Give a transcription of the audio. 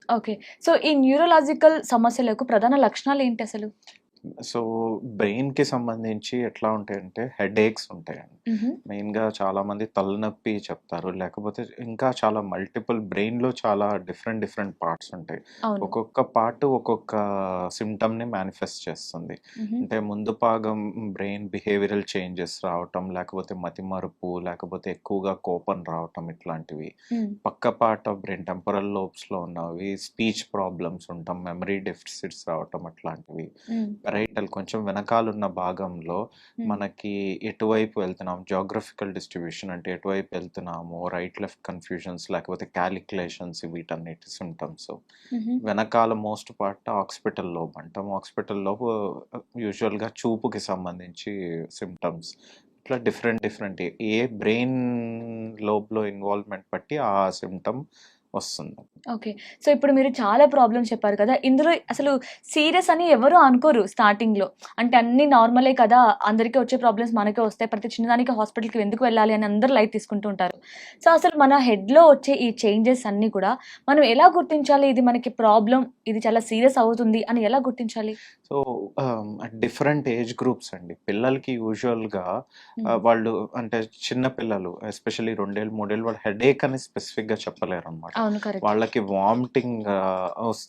Okay. So, ఈ neurological సమస్యలకు ప్రధాన లక్షణాలేంటి అసలు? సో, బ్రెయిన్‌కి సంబంధించి ఎట్లా ఉంటాయంటే హెడేక్స్ ఉంటాయండి. హుహు. మెయిన్‌గా చాలామంది తలనొప్పి చెప్తారు. లేకపోతే ఇంకా చాలా మల్టిపుల్ బ్రెయిన్‌లో చాలా డిఫరెంట్ డిఫరెంట్ పార్ట్స్ ఉంటాయి. అవును. ఒక్కొక్క పార్ట్ ఒక్కొక్క సింప్టమ్‌ని మేనిఫెస్ట్ చేస్తుంది. హుహు. అంటే ముందు భాగం బ్రెయిన్ బిహేవియరల్ చేంజెస్ రావటం, లేకపోతే మతిమరుపు, లేకపోతే ఎక్కువగా కోపం రావటం ఇట్లాంటివి. హ్మ్. పక్క పార్ట్ ఆఫ్ బ్రెయిన్ టెంపరల్ లోబ్స్‌లో ఉన్నవి స్పీచ్ ప్రాబ్లమ్స్ ఉండటం, మెమరీ డెఫిసిట్స్ రావటం అట్లాంటివి. హ్మ్. రైటల్ కొంచెం వెనకాలున్న భాగంలో హ్మ్. మనకి ఎటువైపు వెళ్తున్నాం జాగ్రఫికల్ డిస్ట్రిబ్యూషన్ అంటే ఎటువైపు వెళ్తున్నాము రైట్ లెఫ్ట్ కన్ఫ్యూజన్స్ లేకపోతే క్యాలిక్యులేషన్స్ వీటన్నిటి సిమ్టమ్స్ హుహు. వెనకాల మోస్ట్ పార్ట్ ఆక్సిపిటల్ లోబ్ అంటాం ఆక్సిపిటల్ లోబ్ యూజువల్గా చూపుకి సంబంధించి సిమ్టమ్స్ ఇట్లా డిఫరెంట్ డిఫరెంట్ ఏ బ్రెయిన్ లోబ్లో ఇన్వాల్వ్మెంట్ బట్టి ఆ సిమ్టమ్ వస్తుంది. ఓకే. సో, ఇప్పుడు మీరు చాలా ప్రాబ్లమ్స్ చెప్పారు కదా! ఇందులో అసలు సీరియస్ అని ఎవరు అనుకోరు స్టార్టింగ్‌లో. అంటే అన్నీ నార్మలే కదా! అందరికీ వచ్చే ప్రాబ్లమ్స్ మనకే వస్తాయి. ప్రతి చిన్నదానికి హాస్పిటల్‌కి ఎందుకు వెళ్ళాలి అని అందరూ లైట్ తీసుకుంటూ ఉంటారు. సో, అసలు మన హెడ్‌లో వచ్చే ఈ చేంజెస్ అన్నీ కూడా మనం ఎలా గుర్తించాలి? ఇది మనకి ప్రాబ్లమ్, ఇది చాలా సీరియస్ అవుతుంది అని ఎలా గుర్తించాలి? సో డిఫరెంట్ ఏజ్ గ్రూప్స్ అండి పిల్లలకి యూజువల్గా హ్మ్. వాళ్ళు అంటే చిన్న పిల్లలు ఎస్పెషల్లీ 2 ఏళ్ళు 3 ఏళ్ళు వాళ్ళు హెడేక్ అని స్పెసిఫిక్గా చెప్పలేరు అనమాట. అవును. కరెక్టే. వాళ్ళకి వామిటింగ్ వస్తుంది